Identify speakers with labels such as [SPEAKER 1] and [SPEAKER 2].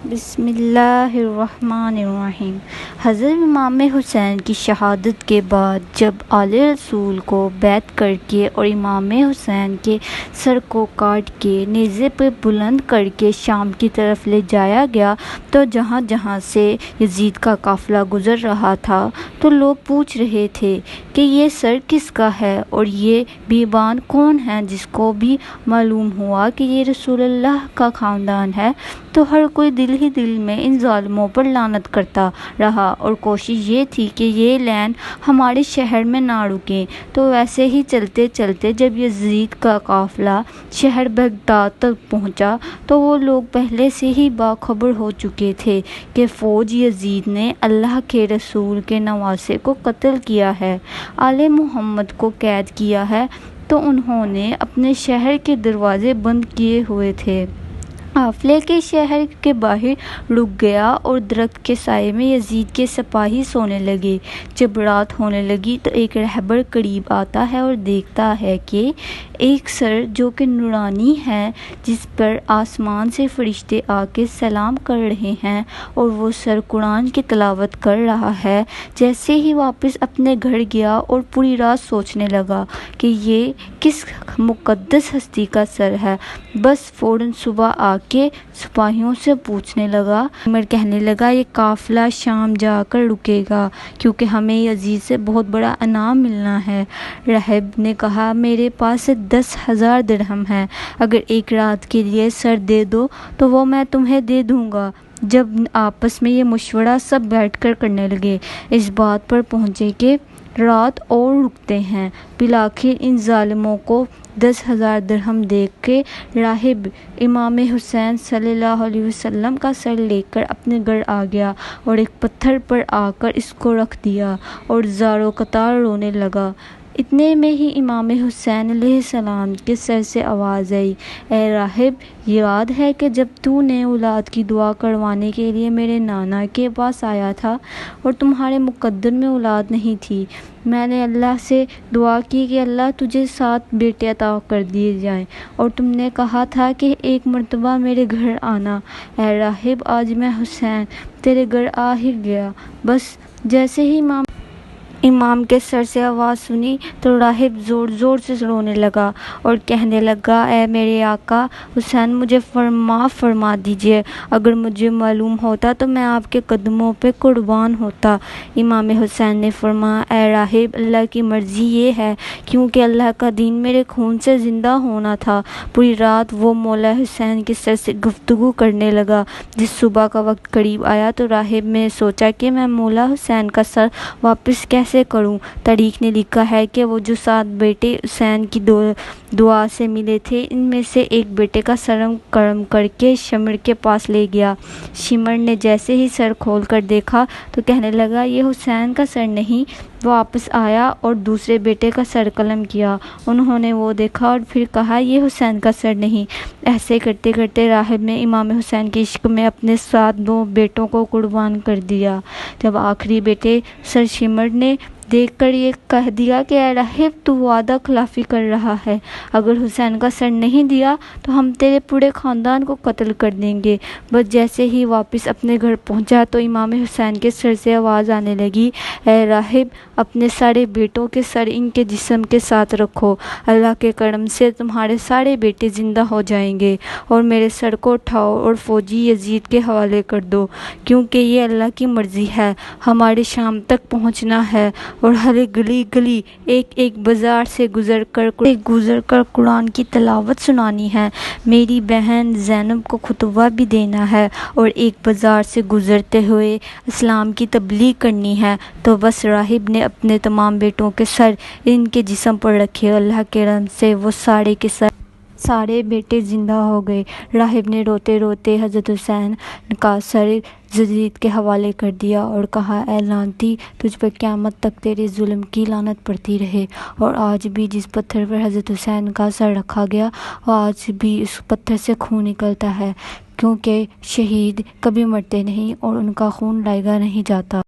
[SPEAKER 1] بسم اللہ الرحمن الرحیم۔ حضرت امام حسین کی شہادت کے بعد جب آل رسول کو بیعت کر کے اور امام حسین کے سر کو کاٹ کے نیزے پہ بلند کر کے شام کی طرف لے جایا گیا تو جہاں جہاں سے یزید کا قافلہ گزر رہا تھا تو لوگ پوچھ رہے تھے کہ یہ سر کس کا ہے اور یہ بیابان کون ہے۔ جس کو بھی معلوم ہوا کہ یہ رسول اللہ کا خاندان ہے تو ہر کوئی دل ہی دل میں ان ظالموں پر لعنت کرتا رہا اور کوشش یہ تھی کہ یہ لین ہمارے شہر میں نہ رکیں۔ تو ویسے ہی چلتے چلتے جب یزید کا قافلہ شہر بغداد تک پہنچا تو وہ لوگ پہلے سے ہی باخبر ہو چکے تھے کہ فوج یزید نے اللہ کے رسول کے نواسے کو قتل کیا ہے، آل محمد کو قید کیا ہے، تو انہوں نے اپنے شہر کے دروازے بند کیے ہوئے تھے۔ قافلے کے شہر کے باہر رک گیا اور درخت کے سائے میں یزید کے سپاہی سونے لگے۔ جب رات ہونے لگی تو ایک رہبر قریب آتا ہے اور دیکھتا ہے کہ ایک سر جو کہ نورانی ہے، جس پر آسمان سے فرشتے آ کے سلام کر رہے ہیں اور وہ سر قرآن کی تلاوت کر رہا ہے۔ جیسے ہی واپس اپنے گھر گیا اور پوری رات سوچنے لگا کہ یہ کس مقدس ہستی کا سر ہے، بس فوراً صبح آ کے سپاہیوں سے پوچھنے لگا۔ عمر کہنے لگا یہ قافلہ شام جا کر رکے گا کیونکہ ہمیں یزید سے بہت بڑا انعام ملنا ہے۔ راہب نے کہا میرے پاس 10,000 درہم ہے، اگر ایک رات کے لیے سر دے دو تو وہ میں تمہیں دے دوں گا۔ جب آپس میں یہ مشورہ سب بیٹھ کر کرنے لگے، اس بات پر پہنچے کہ رات اور رکتے ہیں۔ بالآخر ان ظالموں کو 10,000 درہم دے کے راہب امام حسین صلی اللہ علیہ وسلم کا سر لے کر اپنے گھر آ گیا اور ایک پتھر پر آ کر اس کو رکھ دیا اور زار و قطار رونے لگا۔ اتنے میں ہی امام حسین علیہ السلام کے سر سے آواز آئی، اے راہب، یاد ہے کہ جب تو نے اولاد کی دعا کروانے کے لیے میرے نانا کے پاس آیا تھا اور تمہارے مقدر میں اولاد نہیں تھی، میں نے اللہ سے دعا کی کہ اللہ تجھے 7 بیٹے عطا کر دیے جائیں، اور تم نے کہا تھا کہ ایک مرتبہ میرے گھر آنا۔ اے راہب، آج میں حسین تیرے گھر آ ہی گیا۔ بس جیسے ہی امام کے سر سے آواز سنی تو راہب زور زور سے رونے لگا اور کہنے لگا، اے میرے آقا حسین، مجھے معاف فرما دیجئے، اگر مجھے معلوم ہوتا تو میں آپ کے قدموں پہ قربان ہوتا۔ امام حسین نے فرمایا، اے راہب، اللہ کی مرضی یہ ہے، کیونکہ اللہ کا دین میرے خون سے زندہ ہونا تھا۔ پوری رات وہ مولا حسین کے سر سے گفتگو کرنے لگا۔ جس صبح کا وقت قریب آیا تو راہب نے سوچا کہ میں مولا حسین کا سر واپس کیسے کروں۔ تاریخ نے لکھا ہے کہ وہ جو 7 بیٹے حسین کی دعا سے ملے تھے، ان میں سے ایک بیٹے کا سر کرم کر کے شمر کے پاس لے گیا۔ شمر نے جیسے ہی سر کھول کر دیکھا تو کہنے لگا یہ حسین کا سر نہیں۔ وہ واپس آیا اور دوسرے بیٹے کا سر قلم کیا، انہوں نے وہ دیکھا اور پھر کہا یہ حسین کا سر نہیں۔ ایسے کرتے کرتے راہب نے امام حسین کے عشق میں اپنے 7 بیٹوں کو قربان کر دیا۔ جب آخری بیٹے سر شمر نے دیکھ کر یہ کہہ دیا کہ اے راہب، تو وعدہ خلافی کر رہا ہے، اگر حسین کا سر نہیں دیا تو ہم تیرے پورے خاندان کو قتل کر دیں گے۔ بس جیسے ہی واپس اپنے گھر پہنچا تو امام حسین کے سر سے آواز آنے لگی، اے راہب، اپنے سارے بیٹوں کے سر ان کے جسم کے ساتھ رکھو، اللہ کے کرم سے تمہارے سارے بیٹے زندہ ہو جائیں گے، اور میرے سر کو اٹھاؤ اور فوجی یزید کے حوالے کر دو، کیونکہ یہ اللہ کی مرضی ہے، ہمارے شام تک پہنچنا ہے اور ہر گلی گلی ایک ایک بازار سے گزر کر قرآن کی تلاوت سنانی ہے، میری بہن زینب کو خطبہ بھی دینا ہے اور ایک بازار سے گزرتے ہوئے اسلام کی تبلیغ کرنی ہے۔ تو بس راہب نے اپنے تمام بیٹوں کے سر ان کے جسم پر رکھے، اللہ کے رحم سے وہ سارے بیٹے زندہ ہو گئے۔ راہب نے روتے روتے حضرت حسین کا سر یزید کے حوالے کر دیا اور کہا، اے لعنتی، تجھ پر قیامت تک تیرے ظلم کی لعنت پڑتی رہے۔ اور آج بھی جس پتھر پر حضرت حسین کا سر رکھا گیا، آج بھی اس پتھر سے خون نکلتا ہے، کیونکہ شہید کبھی مرتے نہیں اور ان کا خون لائے گا نہیں جاتا۔